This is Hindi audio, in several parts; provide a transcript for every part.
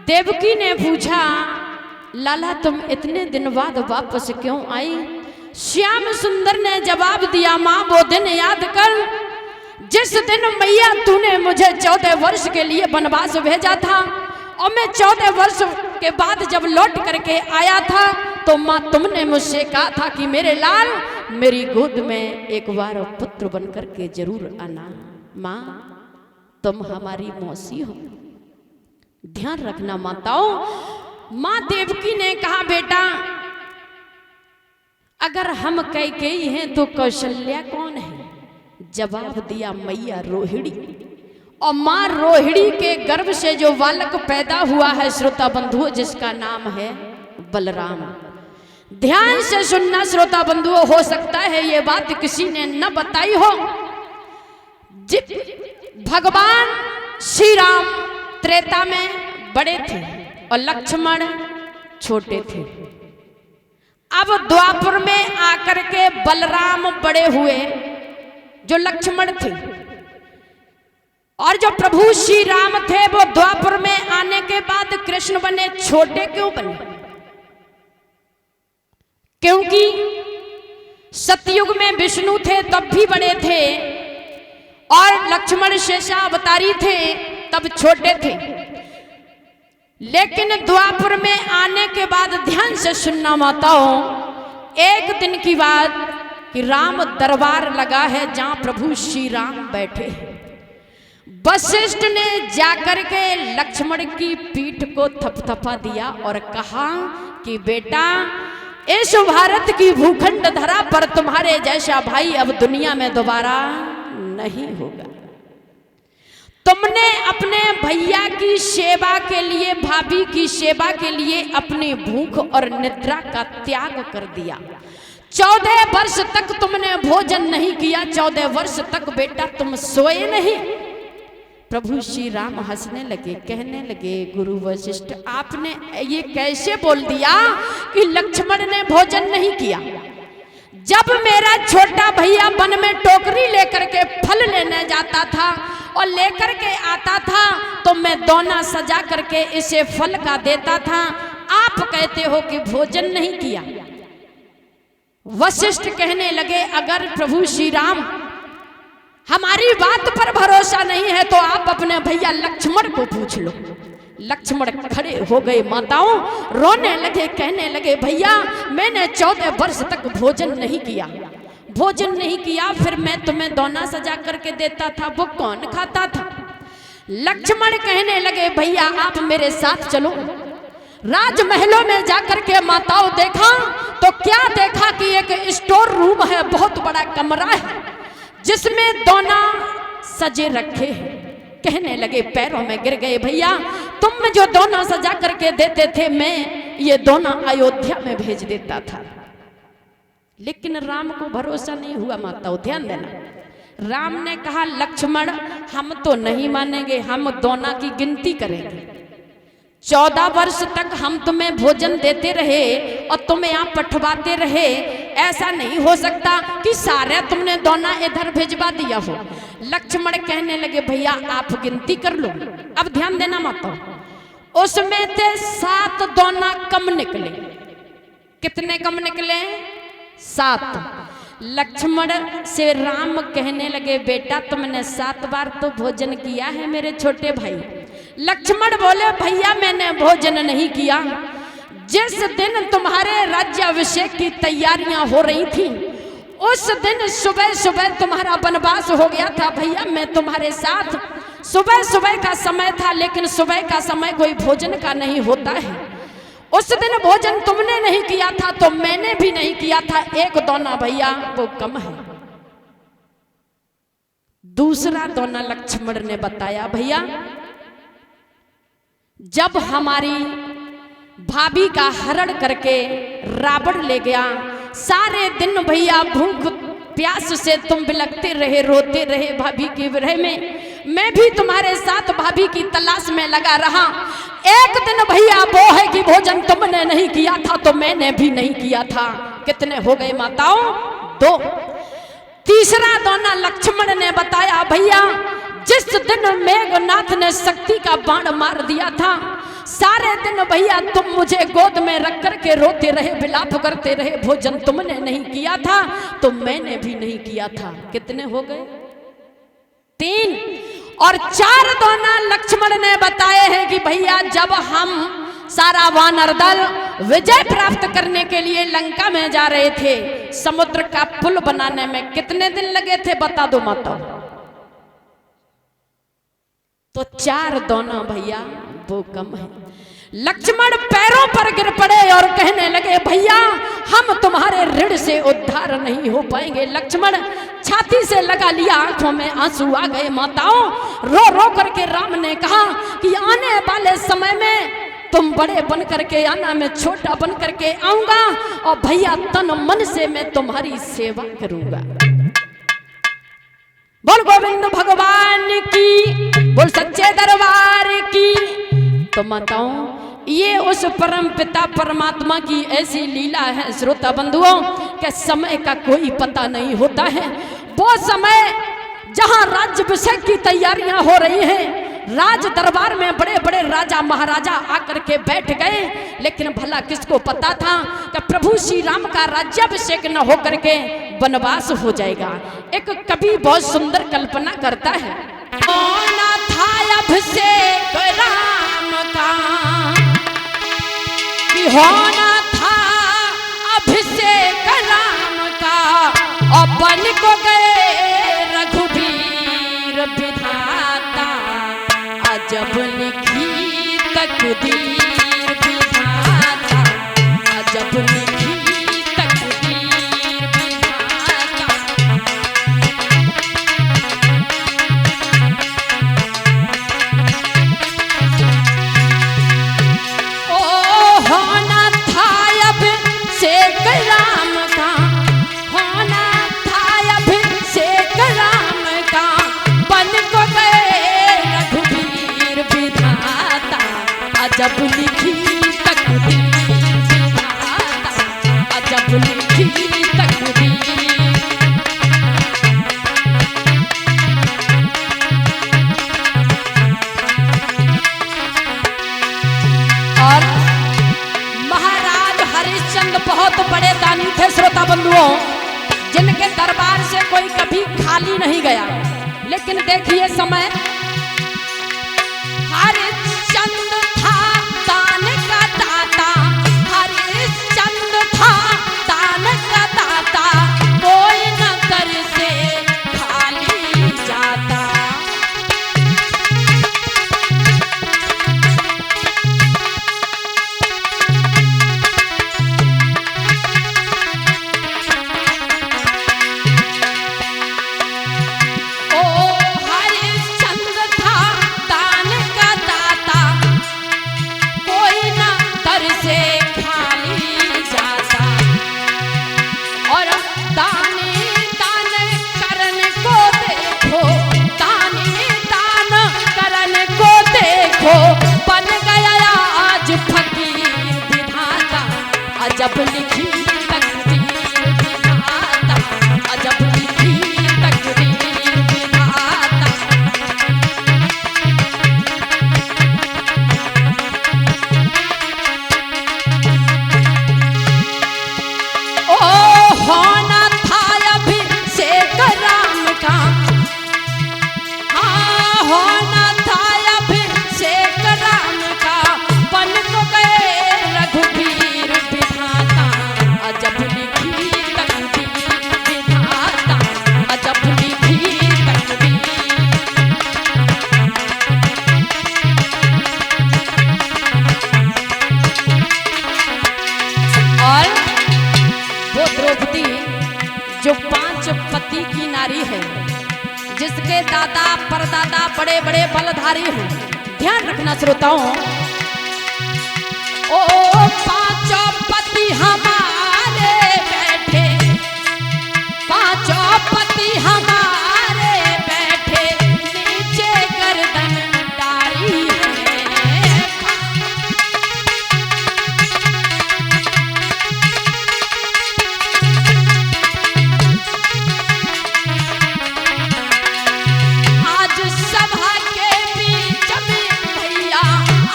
देवकी ने पूछा, लाला तुम इतने दिन बाद वापस क्यों आई? श्याम सुंदर ने जवाब दिया, माँ वो दिन याद कर जिस दिन मैया तूने मुझे 14 वर्ष के लिए वनवास भेजा था, और मैं 14 वर्ष के बाद जब लौट करके आया था तो माँ तुमने मुझसे कहा था कि मेरे लाल मेरी गोद में एक बार पुत्र बन करके जरूर आना। माँ तुम हमारी मौसी हो, ध्यान रखना माताओं। माँ देवकी ने कहा, बेटा अगर हम कैकेयी हैं तो कौशल्या कौन है? जवाब दिया, मैया रोहिणी। और माँ रोहिणी के गर्भ से जो बालक पैदा हुआ है श्रोता बंधुओं, जिसका नाम है बलराम। ध्यान से सुनना श्रोता बंधुओं, हो सकता है ये बात किसी ने न बताई हो। भगवान श्री राम त्रेता में बड़े थे और लक्ष्मण छोटे थे। अब द्वापर में आकर के बलराम बड़े हुए जो लक्ष्मण थे, और जो प्रभु श्री राम थे वो द्वापर में आने के बाद कृष्ण बने। छोटे क्यों बने? क्योंकि सतयुग में विष्णु थे तब भी बड़े थे, और लक्ष्मण शेषावतारी थे तब छोटे थे। लेकिन द्वापर में आने के बाद ध्यान से सुनना माताओं, एक दिन की बात कि राम दरबार लगा है जहां प्रभु श्री राम बैठे हैं। वशिष्ठ ने जाकर के लक्ष्मण की पीठ को थपथपा दिया और कहा कि बेटा इस भारत की भूखंड धरा पर तुम्हारे जैसा भाई अब दुनिया में दोबारा नहीं होगा। तुमने अपने भैया की सेवा के लिए, भाभी की सेवा के लिए अपनी भूख और निद्रा का त्याग कर दिया। 14 वर्ष तक तुमने भोजन नहीं किया, 14 वर्ष तक बेटा तुम सोए नहीं। प्रभु श्री राम हंसने लगे, कहने लगे, गुरु वशिष्ठ आपने ये कैसे बोल दिया कि लक्ष्मण ने भोजन नहीं किया? जब मेरा छोटा भैया वन में टोकरी लेकर के फल लेने जाता था और लेकर के आता था तो मैं दोना सजा करके इसे फल का देता था। आप कहते हो कि भोजन नहीं किया। वशिष्ठ कहने लगे, अगर प्रभु श्री राम हमारी बात पर भरोसा नहीं है तो आप अपने भैया लक्ष्मण को पूछ लो। लक्ष्मण खड़े हो गए माताओं, रोने लगे, कहने लगे, भैया मैंने 14 वर्ष तक भोजन नहीं किया, भोजन नहीं किया, फिर मैं तुम्हें दोना सजा करके देता था, वो कौन खाता था? लक्ष्मण कहने लगे, भैया आप मेरे साथ चलो। राजमहलों में जाकर के माताओं देखा तो क्या देखा कि एक स्टोर रूम है, बहुत बड़ा कमरा है जिसमें दोना सजे रखे हैं। कहने लगे, पैरों में गिर गए, भैया तुम जो दोना सजा करके देते थे मैं ये दोना अयोध्या में भेज देता था। लेकिन राम को भरोसा नहीं हुआ माताओं, ध्यान देना। राम ने कहा, लक्ष्मण हम तो नहीं मानेंगे, हम दोना की गिनती करेंगे। 14 वर्ष तक हम तुम्हें भोजन देते रहे और तुम्हें यहाँ पठवाते रहे, ऐसा नहीं हो सकता कि सारे तुमने दोना इधर भिजवा दिया हो। लक्ष्मण कहने लगे, भैया आप गिनती कर लो। अब ध्यान देना माता, उसमें से 7 दोना कम निकले। कितने कम निकले? 7। लक्ष्मण से राम कहने लगे, बेटा तुमने 7 बार तो भोजन किया है मेरे छोटे भाई। लक्ष्मण बोले, भैया मैंने भोजन नहीं किया। जिस दिन तुम्हारे राज्याभिषेक की तैयारियां हो रही थी उस दिन सुबह सुबह तुम्हारा वनवास हो गया था भैया, मैं तुम्हारे साथ सुबह सुबह का समय था, लेकिन सुबह का समय कोई भोजन का नहीं होता है। उस दिन भोजन तुमने नहीं किया था तो मैंने भी नहीं किया था, 1 दोना भैया वो कम है। दूसरा दोना लक्ष्मण ने बताया, भैया जब हमारी भाभी का हरण करके रावण ले गया, सारे दिन भैया भूख प्यास से तुम बिलखते रहे, रोते रहे भाभी के विरह में। मैं भी तुम्हारे साथ भाभी की तलाश में लगा रहा। एक दिन भैया वो है कि भोजन तुमने नहीं किया था तो मैंने भी नहीं किया था। कितने हो गए माताओं? 2। तीसरा दोना लक्ष्मण ने बताया, भैया जिस दिन मेघनाथ ने शक्ति का बाण मार दिया था, सारे दिन भैया तुम मुझे गोद में रख कर के रोते रहे, विलाप करते रहे, भोजन तुमने नहीं किया था तो मैंने भी नहीं किया था। कितने हो गए? 3 और 4 दोना लक्ष्मण ने बताए हैं कि भैया जब हम सारा वानर दल विजय प्राप्त करने के लिए लंका में जा रहे थे, समुद्र का पुल बनाने में कितने दिन लगे थे बता दो माता। तो 4 दोना भैया वो कम है। लक्ष्मण पैरों पर गिर पड़े और कहने लगे भैया हम तुम्हारे ऋण से उद्धार नहीं हो पाएंगे। लक्ष्मण छाती से लगा लिया, आंखों में आंसू आ गए। माताओं रो रो करके राम ने कहा कि आने वाले समय में तुम बड़े बन करके आना, मैं छोटा बन करके आऊंगा और भैया तन मन से मैं तुम्हारी सेवा करूंगा। बोल गोविंद भगवान की, बोल सच्चे दरबार की। तो माताओं ये उस परम पिता परमात्मा की ऐसी लीला है श्रोता बंधुओं कि समय का कोई पता नहीं होता है। वो समय जहां राज्याभिषेक की तैयारियां हो रही हैं, राज दरबार में बड़े बड़े राजा महाराजा आकर के बैठ गए, लेकिन भला किसको पता था कि प्रभु श्री राम का राज्याभिषेक न हो करके वनवास हो जाएगा। एक कवि बहुत सुंदर कल्पना करता है, होना था अभिषेक राम का, कि होना था अभिषेक राम का, और बन को गए रघुवीर विधाता, जब लिखी तकदीर विधाता, जब लिखी तकदीर विधाता। ओ होना था अभिषेक राम का, होना था अभिषेक राम का, बन को गए जब लिखी तकदीर विधाता, जब लिखी तकदीर। और महाराज हरिश्चंद्र बहुत बड़े दानी थे श्रोता बंधुओं, जिनके दरबार से कोई कभी खाली नहीं गया। लेकिन देखिए समय, हरिश्चंद्र था दान का दाता, हरिश्चंद्र था दान का दाता, कोई न दर से खाली जाता। ओ हरिश्चंद्र था दान का दाता, कोई ना दर से खाली जाता। और दानी दान करने को देखो, दानी दान करने को देखो, बन गया आज फकीर विधाता, अजब लिखी तकदीर विधाता, अजब लिखी तकदीर विधाता। होना था अभिषेक राम का, हाँ होना था अभिषेक राम का, बन को गए रघुवीर विधाता, अजब लिखी तकदीर विधाता, अजब लिखी तकदीर। और वो द्रौपदी जो 5 पति की नारी है, जिसके दादा परदादा बड़े बड़े बलधारी हैं। ध्यान रखना श्रोताओं, ओ 5 पति हमारे बैठे, 5 पति हमारे बैठे, नीचे गर्दन डारी है। आज सभा के बीच में भैया,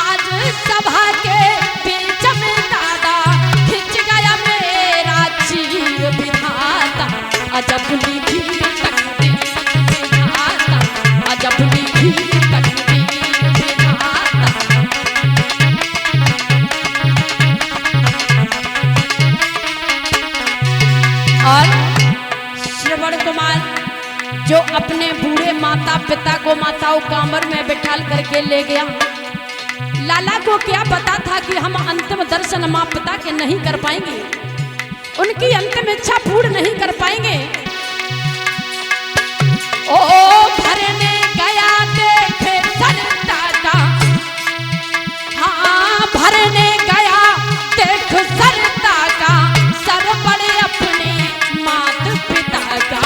आज सभा कमर में बिठाल करके ले गया। लाला को क्या पता था कि हम अंतिम दर्शन माँ पिता के नहीं कर पाएंगे, उनकी अंतिम इच्छा पूर्ण नहीं कर पाएंगे। ओ भरने गया देखे सरता का, हाँ भरने गया देख सरता का, सर पड़े अपने मात पिता का।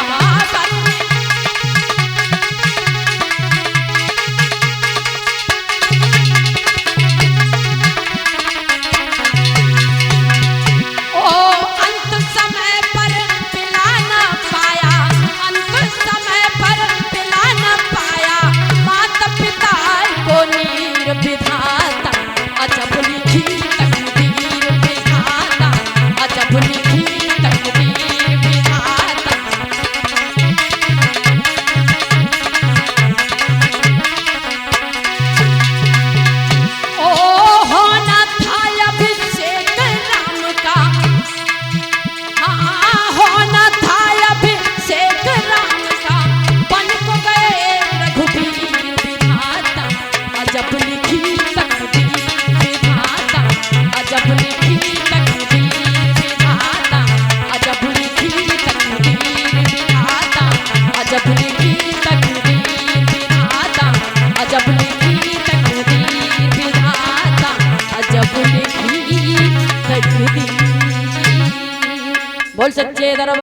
बोल सच्चे दरबार।